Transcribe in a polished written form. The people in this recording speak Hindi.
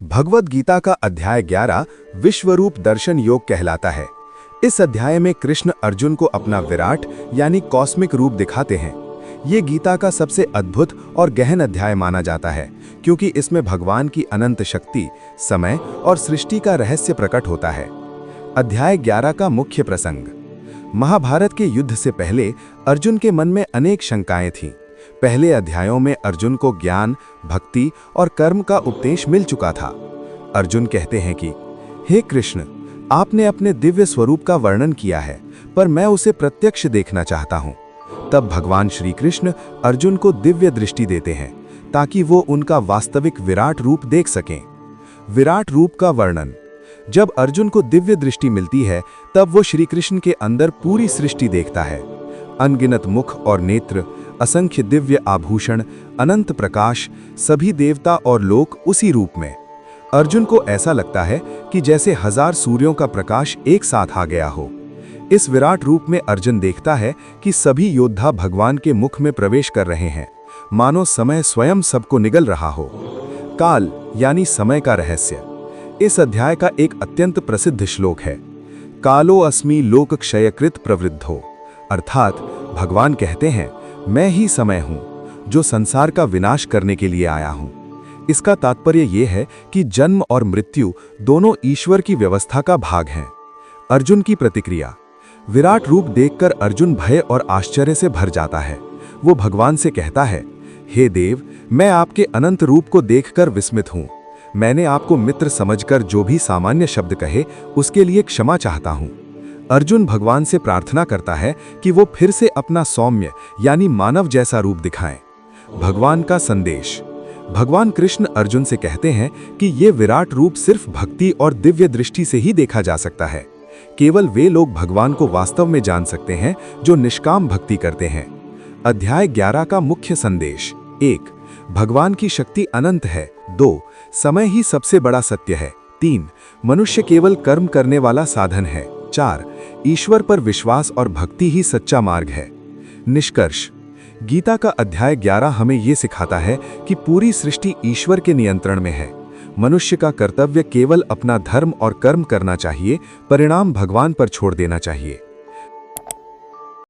भगवद गीता का अध्याय 11 विश्वरूप दर्शन योग कहलाता है। इस अध्याय में कृष्ण अर्जुन को अपना विराट यानी कॉस्मिक रूप दिखाते हैं। ये गीता का सबसे अद्भुत और गहन अध्याय माना जाता है, क्योंकि इसमें भगवान की अनंत शक्ति, समय और सृष्टि का रहस्य प्रकट होता है। अध्याय 11 का मुख्य प्रसंग। महाभारत के युद्ध से पहले अर्जुन के मन में अनेक शंकाएं थीं। पहले अध्यायों में अर्जुन को ज्ञान, भक्ति और कर्म का उपदेश मिल चुका था। अर्जुन कहते हैं कि हे कृष्ण, आपने अपने दिव्य स्वरूप का वर्णन किया है, पर मैं उसे प्रत्यक्ष देखना चाहता हूँ। तब भगवान श्री कृष्ण अर्जुन को दिव्य दृष्टि देते हैं, ताकि वो उनका वास्तविक विराट रूप देख सकें। विराट रूप का वर्णन। जब अर्जुन को दिव्य दृष्टि मिलती है, तब वो श्री कृष्ण के अंदर पूरी सृष्टि देखता है। अनगिनत मुख और नेत्र, असंख्य दिव्य आभूषण, अनंत प्रकाश, सभी देवता और लोक उसी रूप में। अर्जुन को ऐसा लगता है कि जैसे 1000 सूर्यों का प्रकाश एक साथ आ गया हो। इस विराट रूप में अर्जुन देखता है कि सभी योद्धा भगवान के मुख में प्रवेश कर रहे हैं, मानो समय स्वयं सबको निगल रहा हो। काल यानी समय का रहस्य। इस अध्याय का एक अत्यंत प्रसिद्ध श्लोक है, कालो अस्मि लोक क्षयकृत प्रवृद्धो, अर्थात भगवान कहते हैं, मैं ही समय हूं जो संसार का विनाश करने के लिए आया हूं। इसका तात्पर्य यह है कि जन्म और मृत्यु दोनों ईश्वर की व्यवस्था का भाग हैं। अर्जुन की प्रतिक्रिया। विराट रूप देखकर अर्जुन भय और आश्चर्य से भर जाता है। वो भगवान से कहता है, हे देव, मैं आपके अनंत रूप को देखकर विस्मित हूं। मैंने आपको मित्र समझकर जो भी सामान्य शब्द कहे, उसके लिए क्षमा चाहता हूं। अर्जुन भगवान से प्रार्थना करता है कि वो फिर से अपना सौम्य यानी मानव जैसा रूप दिखाएं। भगवान का संदेश। भगवान कृष्ण अर्जुन से कहते हैं कि ये विराट रूप सिर्फ भक्ति और दिव्य दृष्टि से ही देखा जा सकता है। केवल वे लोग भगवान को वास्तव में जान सकते हैं जो निष्काम भक्ति करते हैं। अध्याय 11 का मुख्य संदेश। 1. भगवान की शक्ति अनंत है। 2. समय ही सबसे बड़ा सत्य है। 3. मनुष्य केवल कर्म करने वाला साधन है। 4. ईश्वर पर विश्वास और भक्ति ही सच्चा मार्ग है। निष्कर्ष। गीता का अध्याय 11 हमें ये सिखाता है कि पूरी सृष्टि ईश्वर के नियंत्रण में है। मनुष्य का कर्तव्य केवल अपना धर्म और कर्म करना चाहिए, परिणाम भगवान पर छोड़ देना चाहिए।